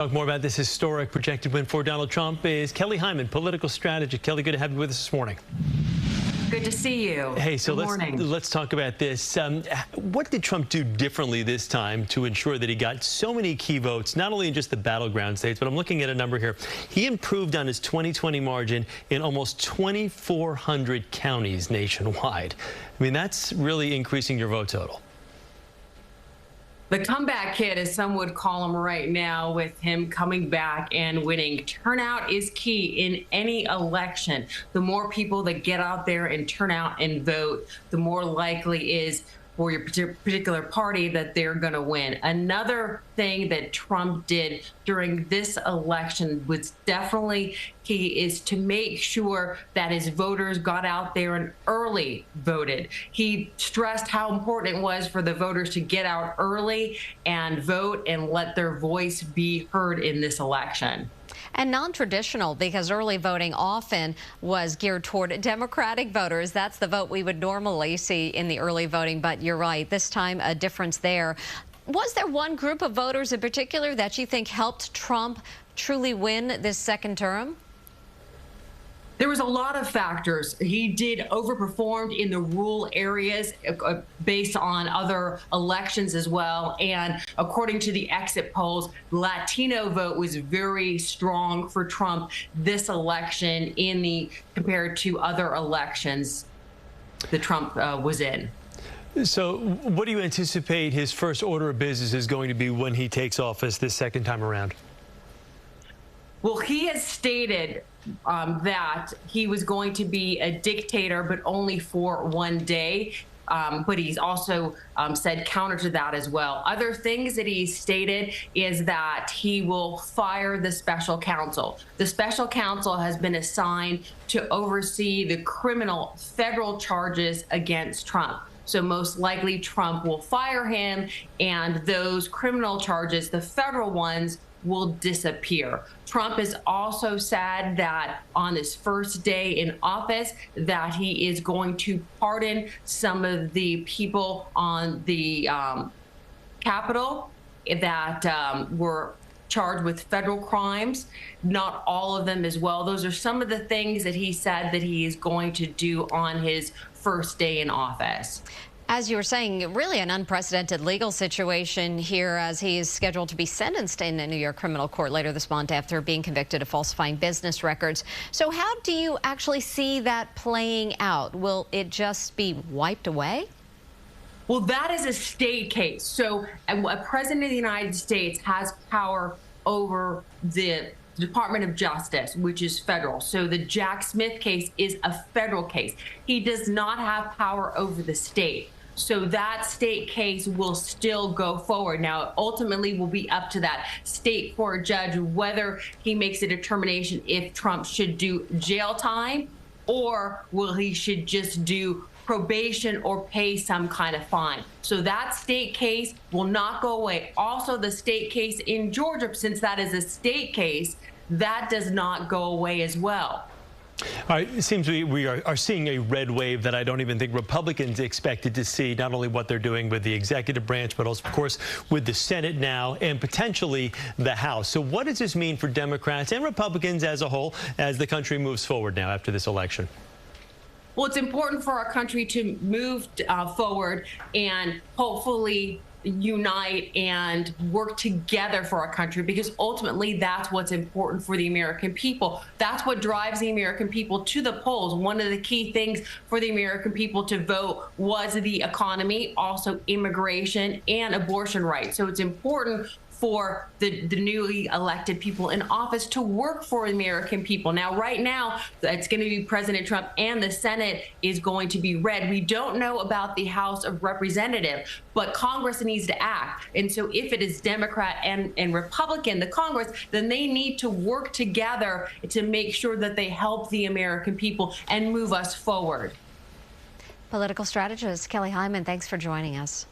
Talk more about this historic projected win for Donald Trump is Kelly Hyman, political strategist. Kelly, good to have you with us this morning. Good to see you. Hey, so Good morning. let's talk about this. What did Trump do differently this time to ensure that he got so many key votes, not only in just the battleground states, but I'm looking at a number here. He improved on his 2020 margin in almost 2,400 counties nationwide. I mean, that's really increasing your vote total. The comeback kid, as some would call him right now, with him coming back and winning. Turnout is key in any election. The more people that get out there and turn out and vote, the more likely is for your particular party that they're going to win. Another thing that Trump did during this election was definitely key is to make sure that his voters got out there and early voted. He stressed how important it was for the voters to get out early and vote and let their voice be heard in this election. And non-traditional, because early voting often was geared toward Democratic voters. That's the vote we would normally see in the early voting, but you're right, this time a difference there. Was there one group of voters in particular that you think helped Trump truly win this second term? There was a lot of factors. He did overperformed in the rural areas based on other elections as well. And according to the exit polls, Latino vote was very strong for Trump this election compared to other elections that Trump was in. So what do you anticipate his first order of business is going to be when he takes office this second time around? Well, he has stated that he was going to be a dictator, but only for one day. But he's also said counter to that as well. Other things that he stated is that he will fire the special counsel. The special counsel has been assigned to oversee the criminal federal charges against Trump. So most likely Trump will fire him, and those criminal charges, the federal ones, will disappear. Trump has also said that on his first day in office that he is going to pardon some of the people on the Capitol that were charged with federal crimes, not all of them as well. Those are some of the things that he said that he is going to do on his first day in office. As you were saying, really an unprecedented legal situation here, as he is scheduled to be sentenced in a New York criminal court later this month after being convicted of falsifying business records. So how do you actually see that playing out? Will it just be wiped away? Well, that is a state case. So a president of the United States has power over the Department of Justice, which is federal. So the Jack Smith case is a federal case. He does not have power over the state. So that state case will still go forward. Now, ultimately will be up to that state court judge whether he makes a determination if Trump should do jail time or he should just do probation or pay some kind of fine. So that state case will not go away. Also, the state case in Georgia, since that is a state case, that does not go away as well. All right, it seems we are seeing a red wave that I don't even think Republicans expected to see, not only what they're doing with the executive branch, but also, of course, with the Senate now and potentially the House. So what does this mean for Democrats and Republicans as a whole as the country moves forward now after this election? Well, it's important for our country to move forward and hopefully unite and work together for our country, because ultimately that's what's important for the American people. That's what drives the American people to the polls. One of the key things for the American people to vote was the economy, also immigration and abortion rights. So it's important for the newly elected people in office to work for the American people. Now, right now, it's going to be President Trump, and the Senate is going to be red. We don't know about the House of Representatives, but Congress needs to act. And so if it is Democrat and Republican, the Congress, then they need to work together to make sure that they help the American people and move us forward. Political strategist Kelly Hyman, thanks for joining us.